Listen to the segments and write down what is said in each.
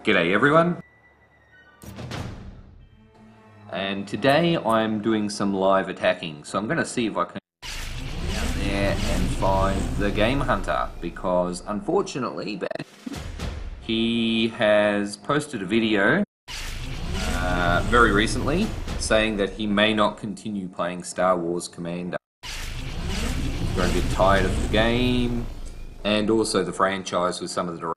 G'day everyone, and today I'm doing some live attacking, so I'm going to see if I can get out there and find the Game Hunter, because unfortunately he has posted a video very recently saying that he may not continue playing Star Wars Commander. He's growing a bit tired of the game and also the franchise with some of the directions.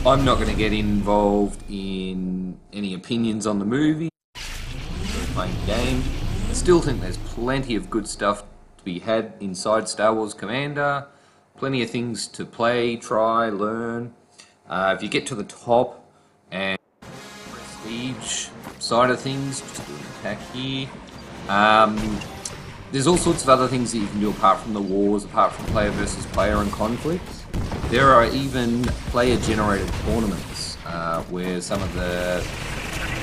I'm not going to get involved in any opinions on the movie, playing the game. I still think there's plenty of good stuff to be had inside Star Wars Commander. Plenty of things to play, try, learn. If you get to the top and prestige side of things, just do an attack here. There's all sorts of other things that you can do apart from the wars, apart from player versus player and conflicts. There are even player-generated tournaments where some of the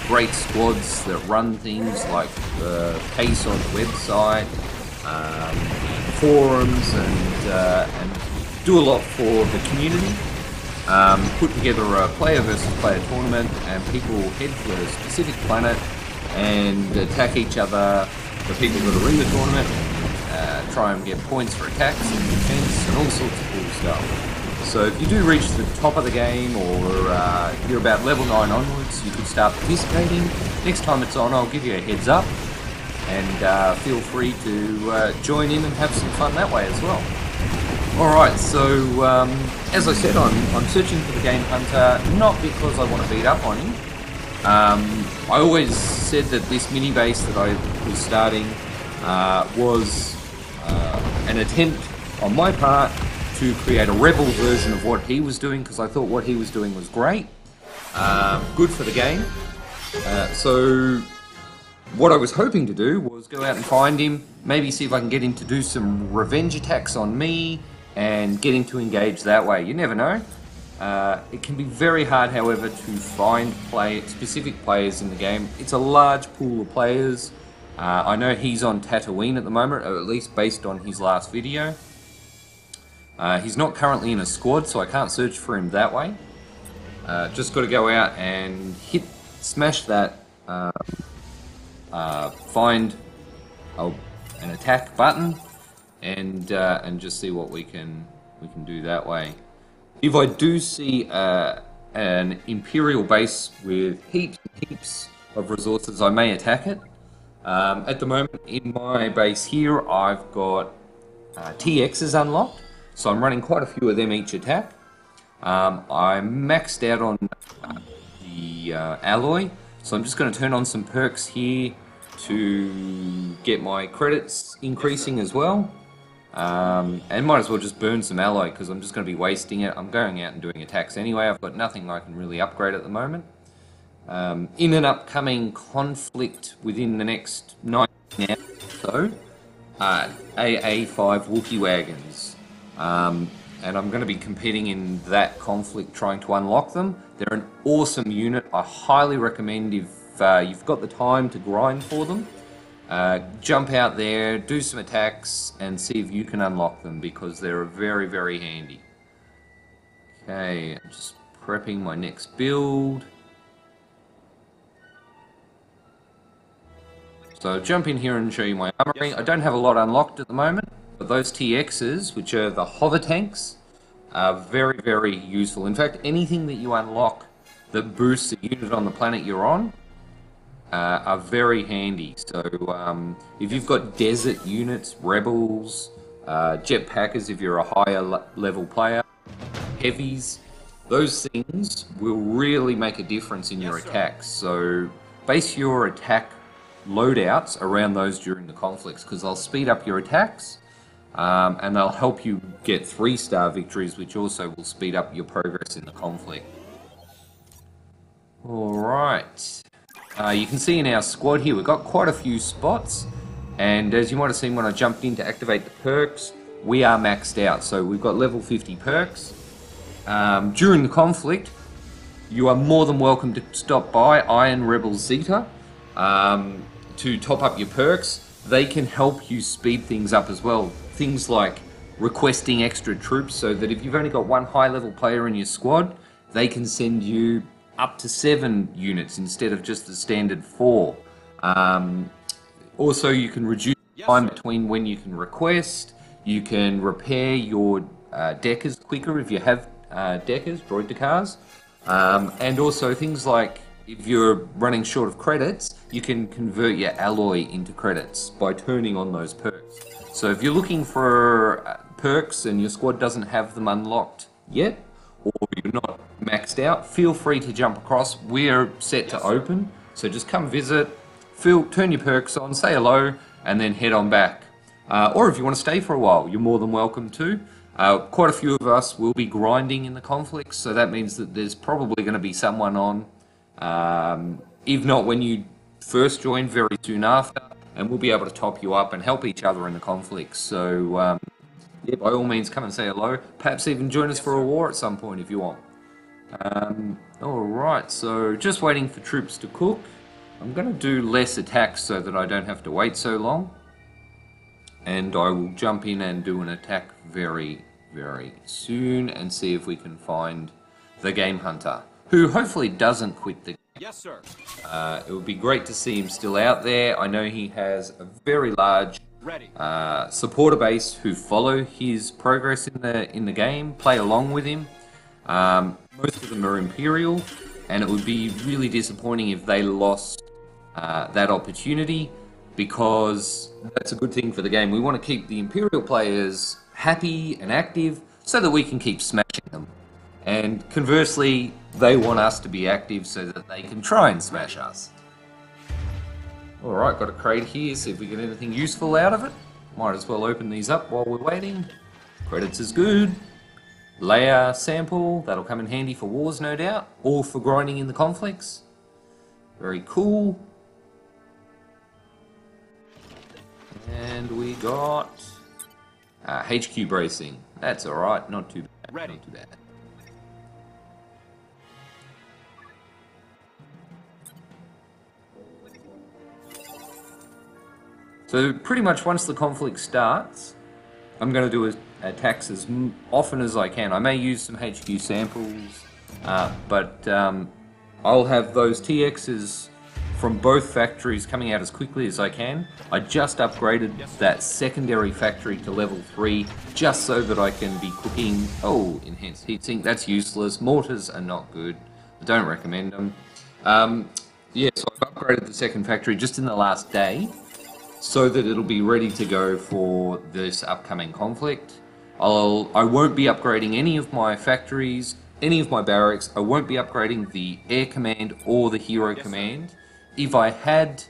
great squads that run things like the case on the website, forums, and do a lot for the community. Put together a player versus player tournament, and people head to a specific planet and attack each other, the people that are in the tournament, try and get points for attacks and defense and all sorts of cool stuff. So if you do reach the top of the game, or you're about level 9 onwards, you could start participating. Next time it's on, I'll give you a heads up, and feel free to join in and have some fun that way as well. Alright, so as I said, I'm searching for the Game Hunter, not because I want to beat up on him. I always said that this mini base that I was starting was an attempt on my part to create a rebel version of what he was doing, because I thought what he was doing was great, good for the game. So what I was hoping to do was go out and find him, maybe see if I can get him to do some revenge attacks on me, and get him to engage that way. You never know. It can be very hard, however, to find specific players in the game. It's a large pool of players. I know he's on Tatooine at the moment, or at least based on his last video. He's not currently in a squad, so I can't search for him that way. Just got to go out and smash that, find an attack button, and just see what we can do that way. If I do see an Imperial base with heaps of resources, I may attack it. At the moment, in my base here, I've got TXs unlocked, so I'm running quite a few of them each attack. I'm maxed out on the alloy, so I'm just going to turn on some perks here to get my credits increasing as well. And might as well just burn some alloy, because I'm just going to be wasting it. I'm going out and doing attacks anyway. I've got nothing I can really upgrade at the moment. In an upcoming conflict within the next 9 hours or so, AA-5 Wookie Wagons. And I'm going to be competing in that conflict, trying to unlock them. They're an awesome unit. I highly recommend, if you've got the time to grind for them, jump out there, do some attacks, and see if you can unlock them, because they're very handy. Okay, I'm just prepping my next build. So I'll jump in here and show you my armory. I don't have a lot unlocked at the moment, but those TXs, which are the hover tanks, are very useful. In fact, anything that you unlock that boosts the unit on the planet you're on are very handy. So if you've got desert units, rebels, jetpackers if you're a higher level player, heavies, those things will really make a difference in your attacks. So base your attack loadouts around those during the conflicts, because they'll speed up your attacks, and they'll help you get 3-star victories, which also will speed up your progress in the conflict. Alright, you can see in our squad here we've got quite a few spots, and as you might have seen when I jumped in to activate the perks, we are maxed out. So we've got level 50 perks. During the conflict, you are more than welcome to stop by Iron Rebel Zeta to top up your perks. They can help you speed things up as well. Things like requesting extra troops, so that if you've only got one high level player in your squad they can send you up to 7 units instead of just the standard 4. Also, you can reduce the time between when you can request. You can repair your deckers quicker if you have deckers, droid decars. And also things like if you're running short of credits, you can convert your alloy into credits by turning on those perks. So if you're looking for perks and your squad doesn't have them unlocked yet, or you're not maxed out, feel free to jump across. We're set to open, so just come visit, turn your perks on, say hello, and then head on back. Or if you want to stay for a while, you're more than welcome to. Quite a few of us will be grinding in the conflicts, so that means that there's probably going to be someone on, if not when you first join, very soon after, and we'll be able to top you up and help each other in the conflicts. So, yeah, by all means, come and say hello. Perhaps even join us for a war at some point if you want. Alright, so just waiting for troops to cook. I'm going to do less attacks so that I don't have to wait so long. And I will jump in and do an attack very, very soon and see if we can find the Game Hunter, who hopefully doesn't quit the game. Yes, sir. It would be great to see him still out there. I know he has a very large supporter base who follow his progress in the game, play along with him. Most of them are Imperial, and it would be really disappointing if they lost that opportunity, because that's a good thing for the game. We want to keep the Imperial players happy and active so that we can keep smashing them. And conversely, they want us to be active so that they can try and smash us. Alright, got a crate here, see if we get anything useful out of it. Might as well open these up while we're waiting. Credits is good. Layer sample, that'll come in handy for wars, no doubt, or for grinding in the conflicts. Very cool. And we got HQ bracing. That's alright, not too bad. Ready. Not too bad. So pretty much once the conflict starts, I'm going to do attacks as often as I can. I may use some HQ samples, but I'll have those TXs from both factories coming out as quickly as I can. I just upgraded that secondary factory to level 3 just so that I can be cooking. Oh, enhanced heatsink, that's useless. Mortars are not good. I don't recommend them. Yeah, so I've upgraded the second factory just in the last day, so that it'll be ready to go for this upcoming conflict. I won't be upgrading any of my factories, any of my barracks. I won't be upgrading the air command or the hero command. If I had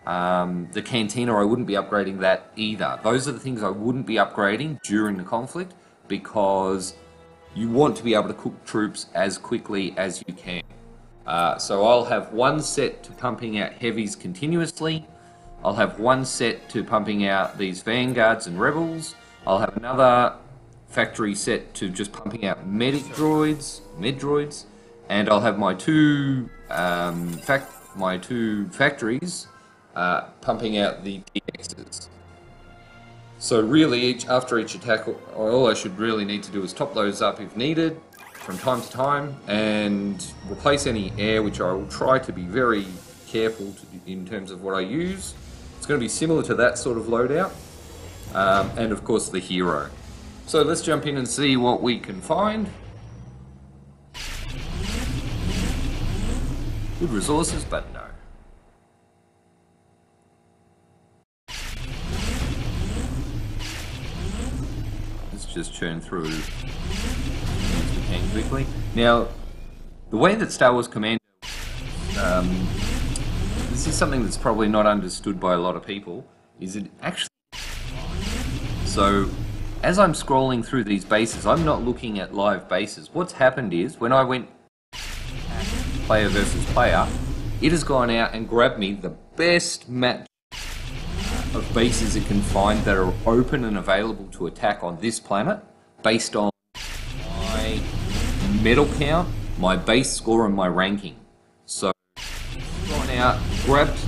the cantina, I wouldn't be upgrading that either. Those are the things I wouldn't be upgrading during the conflict, because you want to be able to cook troops as quickly as you can. So I'll have one set to pumping out heavies continuously. I'll have one set to pumping out these vanguards and rebels. I'll have another factory set to just pumping out medic droids, med droids, and I'll have my two factories pumping out the TXs. So really, after each attack, all I should really need to do is top those up if needed from time to time, and replace any air, which I will try to be very careful in terms of what I use. It's going to be similar to that sort of loadout, and of course the hero. So let's jump in and see what we can find. Good resources, but no. Let's just churn through as we can quickly. Now, the way that Star Wars Commando, this is something that's probably not understood by a lot of people, is it actually... So, as I'm scrolling through these bases, I'm not looking at live bases. What's happened is, when I went player versus player, it has gone out and grabbed me the best match of bases it can find that are open and available to attack on this planet, based on my medal count, my base score, and my ranking. So, gone out, grabbed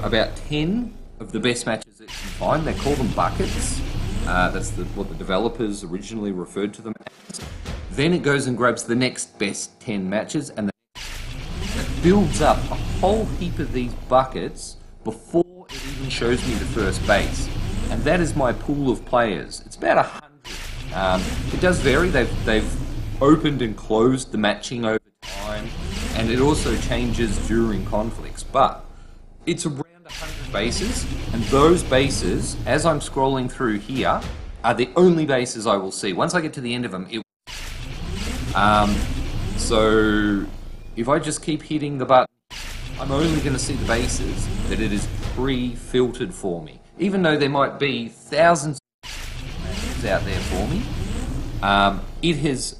about 10 of the best matches it can find. They call them buckets. That's what the developers originally referred to them as. Then it goes and grabs the next best 10 matches, and it builds up a whole heap of these buckets before it even shows me the first base. And that is my pool of players. It's about 100. It does vary. They've opened and closed the matching over time, and it also changes during conflicts. But it's around 100 bases, and those bases, as I'm scrolling through here, are the only bases I will see. Once I get to the end of them, so if I just keep hitting the button, I'm only going to see the bases that it is pre-filtered for me. Even though there might be thousands of bases out there for me, it has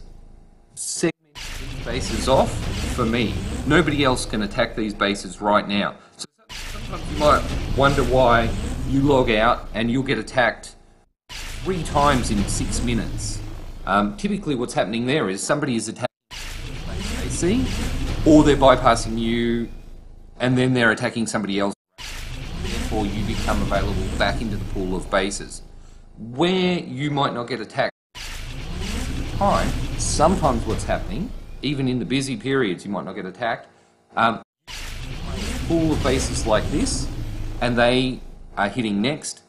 segmented these bases off for me. Nobody else can attack these bases right now. So sometimes you might wonder why you log out and you'll get attacked 3 times in 6 minutes. Typically what's happening there is somebody is attacking the base they see, or they're bypassing you and then they're attacking somebody else. Therefore you become available back into the pool of bases. Where you might not get attacked at the time, sometimes what's happening, even in the busy periods you might not get attacked, pool of bases like this, and they are hitting next,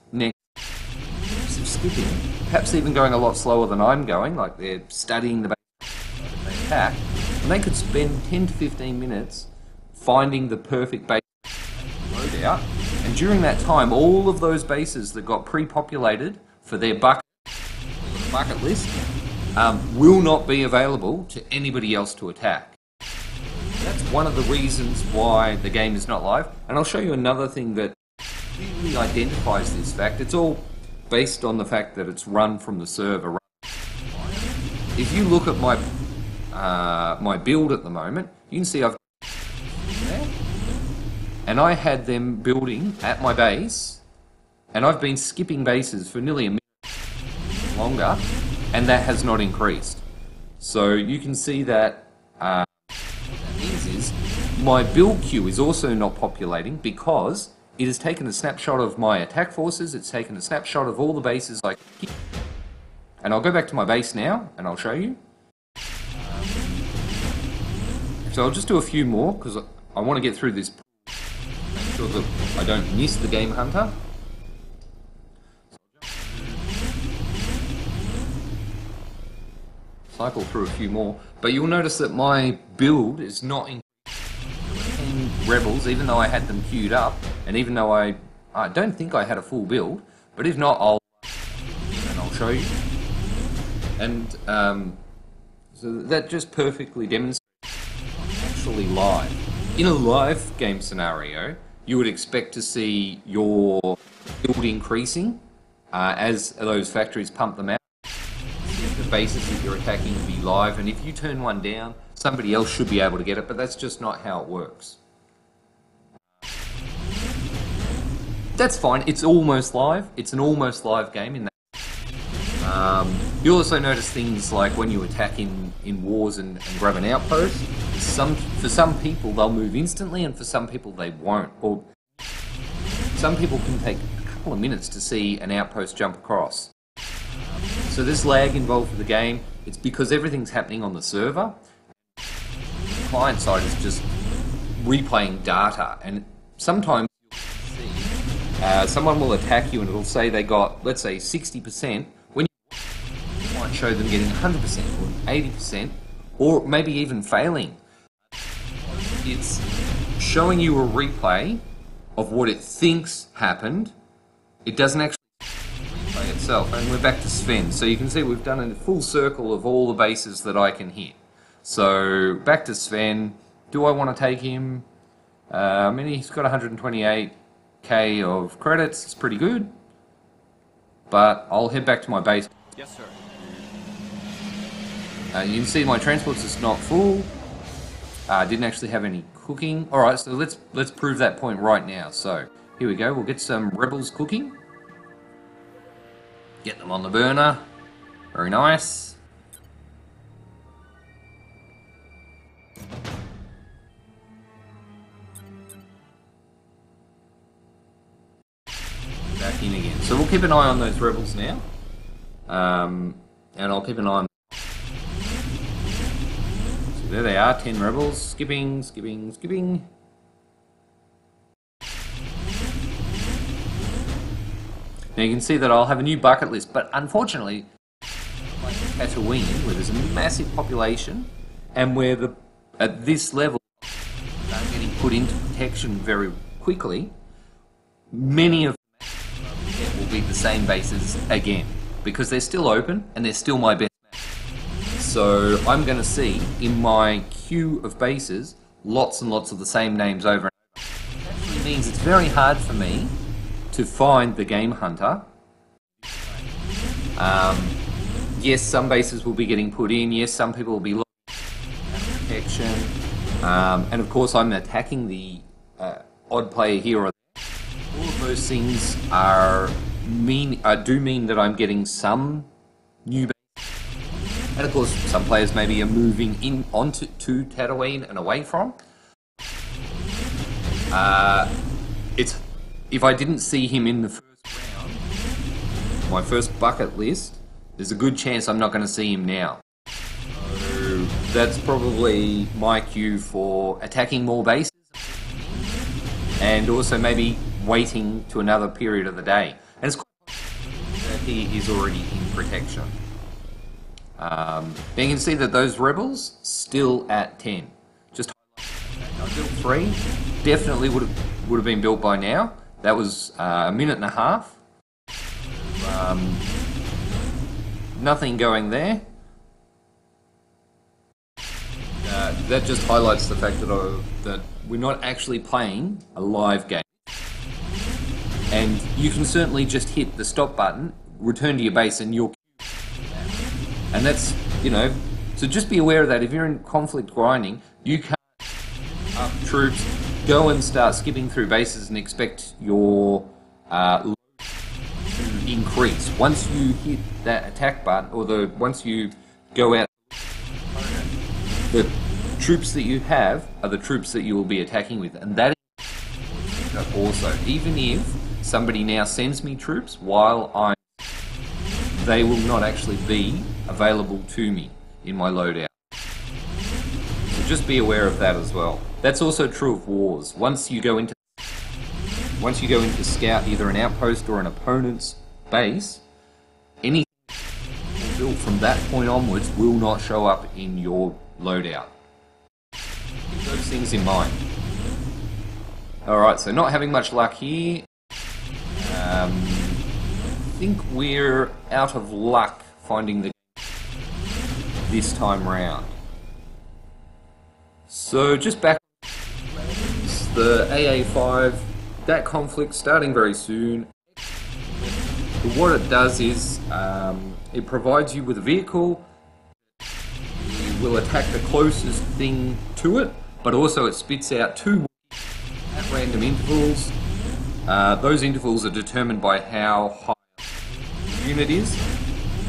skipping, perhaps even going a lot slower than I'm going, like they're studying the base they attack, and they could spend 10 to 15 minutes finding the perfect base loadout, and during that time all of those bases that got pre-populated for their bucket list will not be available to anybody else to attack. That's one of the reasons why the game is not live, and I'll show you another thing that clearly identifies this fact. It's all based on the fact that it's run from the server. If you look at my my build at the moment, you can see I've there, and I had them building at my base, and I've been skipping bases for nearly a minute longer, and that has not increased. So you can see that what that means is my build queue is also not populating because it has taken a snapshot of my attack forces, it's taken a snapshot of all the bases I can hit. And I'll go back to my base now, and I'll show you. So I'll just do a few more, because I want to get through this, make sure that I don't miss the Game Hunter. Cycle through a few more, but you'll notice that my build is not in rebels, even though I had them queued up, and even though I don't think I had a full build, but if not, I'll show you. And so that just perfectly demonstrates actually live. In a live game scenario, you would expect to see your build increasing as those factories pump them out. The bases that you're attacking be live, and if you turn one down, somebody else should be able to get it, but that's just not how it works. That's fine, it's almost live. It's an almost live game in that. You'll also notice things like when you attack in wars and grab an outpost, for some people they'll move instantly and for some people they won't. Or some people can take a couple of minutes to see an outpost jump across. So there's lag involved with the game. It's because everything's happening on the server. The client side is just replaying data, and sometimes someone will attack you and it'll say they got, let's say, 60%, when you might show them getting 100% or 80%, or maybe even failing. It's showing you a replay of what it thinks happened. It doesn't actually replay itself. And we're back to Sven. So you can see we've done a full circle of all the bases that I can hit. So back to Sven. Do I want to take him? I mean, he's got 128k of credits. It's pretty good. But I'll head back to my base. Yes, sir. You can see my transports is not full. Didn't actually have any cooking. Alright, so let's prove that point right now. So here we go. We'll get some rebels cooking. Get them on the burner. Very nice. Back in again. So we'll keep an eye on those rebels now. And I'll keep an eye on there they are, 10 rebels. Skipping, skipping, skipping. Now you can see that I'll have a new bucket list, but unfortunately, like Tatooine, where there's a massive population, and where at this level they're getting put into protection very quickly, many of them will be the same bases again, because they're still open and they're still my best map. So I'm going to see in my queue of bases lots and lots of the same names over and over. It actually means it's very hard for me to find the Game Hunter. Yes, some bases will be getting put in. Yes, some people will be looking at protection. And of course, I'm attacking the odd player here or there. All of those things do mean that I'm getting some new bases. And of course, some players maybe are moving in onto Tatooine and away from. If I didn't see him in the first round, my first bucket list, there's a good chance I'm not going to see him now. So that's probably my cue for attacking more bases and also maybe waiting to another period of the day. And it's quite possible that he is already in protection. Now you can see that those rebels still at 10. Just I built 3. Definitely would have been built by now. That was a minute and a half. Nothing going there. That just highlights the fact that we're not actually playing a live game. And you can certainly just hit the stop button, return to your base, and you're... And that's, you know, so just be aware of that. If you're in conflict grinding, you can't up troops, go and start skipping through bases and expect your load to increase. Once you hit that attack button, or once you go out, the troops that you have are the troops that you will be attacking with, and that is also, even if somebody now sends me troops while they will not actually be available to me in my loadout. So just be aware of that as well. That's also true of wars. Once you go into scout either an outpost or an opponent's base, anything built from that point onwards will not show up in your loadout. Keep those things in mind. Alright, so not having much luck here. I think we're out of luck finding the this time round. So just back the AA-5, that conflict starting very soon. But what it does is it provides you with a vehicle. You will attack the closest thing to it, but also it spits out 2 at random intervals. Those intervals are determined by how high the unit is,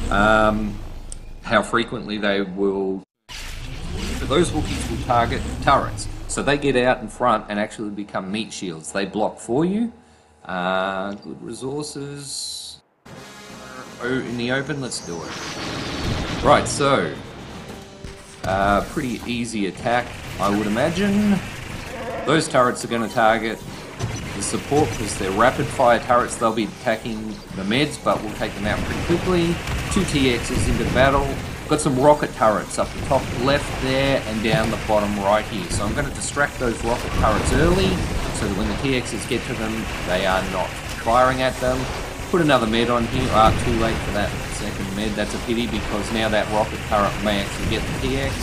how frequently they will. Those Wookiees will target turrets, so they get out in front and actually become meat shields. They block for you. Good resources. In the open, let's do it. Right, so pretty easy attack, I would imagine. Those turrets are going to target the support because they're rapid fire turrets. They'll be attacking the meds, but we'll take them out pretty quickly. 2 TXs into battle. Got some rocket turrets up the top left there and down the bottom right here. So I'm going to distract those rocket turrets early so that when the TXs get to them, they are not firing at them. Put another med on here. Too late for that second med. That's a pity because now that rocket turret may actually get the TX.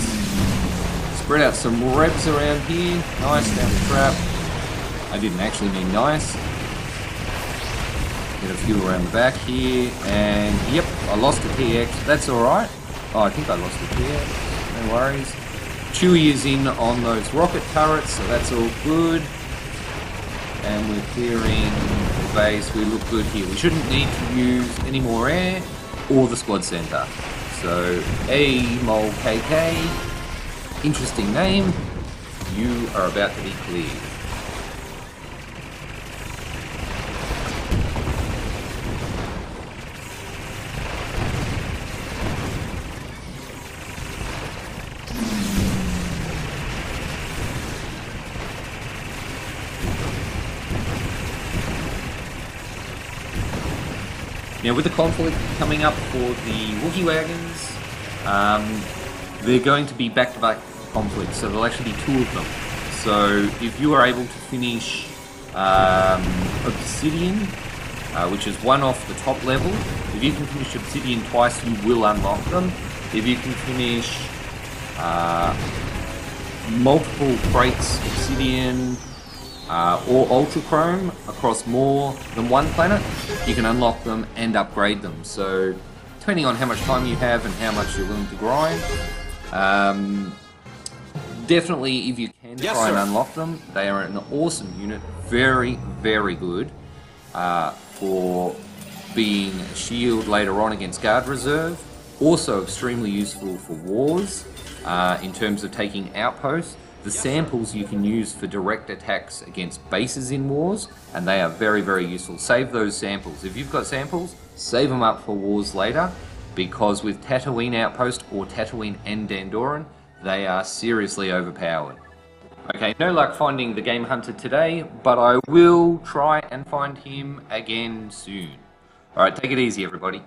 Spread out some revs around here. Nice, down the trap. I didn't actually mean nice. Get a few around the back here. And yep, I lost a TX. That's alright. Oh, I think I lost it here. No worries. Chewie is in on those rocket turrets, so that's all good. And we're clearing the base. We look good here. We shouldn't need to use any more air or the squad center. So, A-Mol KK. Interesting name. You are about to be cleared. Now, with the conflict coming up for the Wookie Wagons, they're going to be back-to-back conflicts, so there'll actually be 2 of them. So if you are able to finish Obsidian, which is 1 off the top level, if you can finish Obsidian twice, you will unlock them. If you can finish multiple crates, Obsidian, or Ultrachrome across more than 1 planet, you can unlock them and upgrade them. So, depending on how much time you have and how much you're willing to grind, definitely if you can try and unlock them, they are an awesome unit. Very, very good for being a shield later on against Guard Reserve. Also extremely useful for wars in terms of taking outposts. The samples you can use for direct attacks against bases in wars, and they are very, very useful. Save those samples. If you've got samples, save them up for wars later, because with Tatooine Outpost or Tatooine and Dandoran, they are seriously overpowered. Okay, no luck finding the Game Hunter today, but I will try and find him again soon. Alright, take it easy everybody.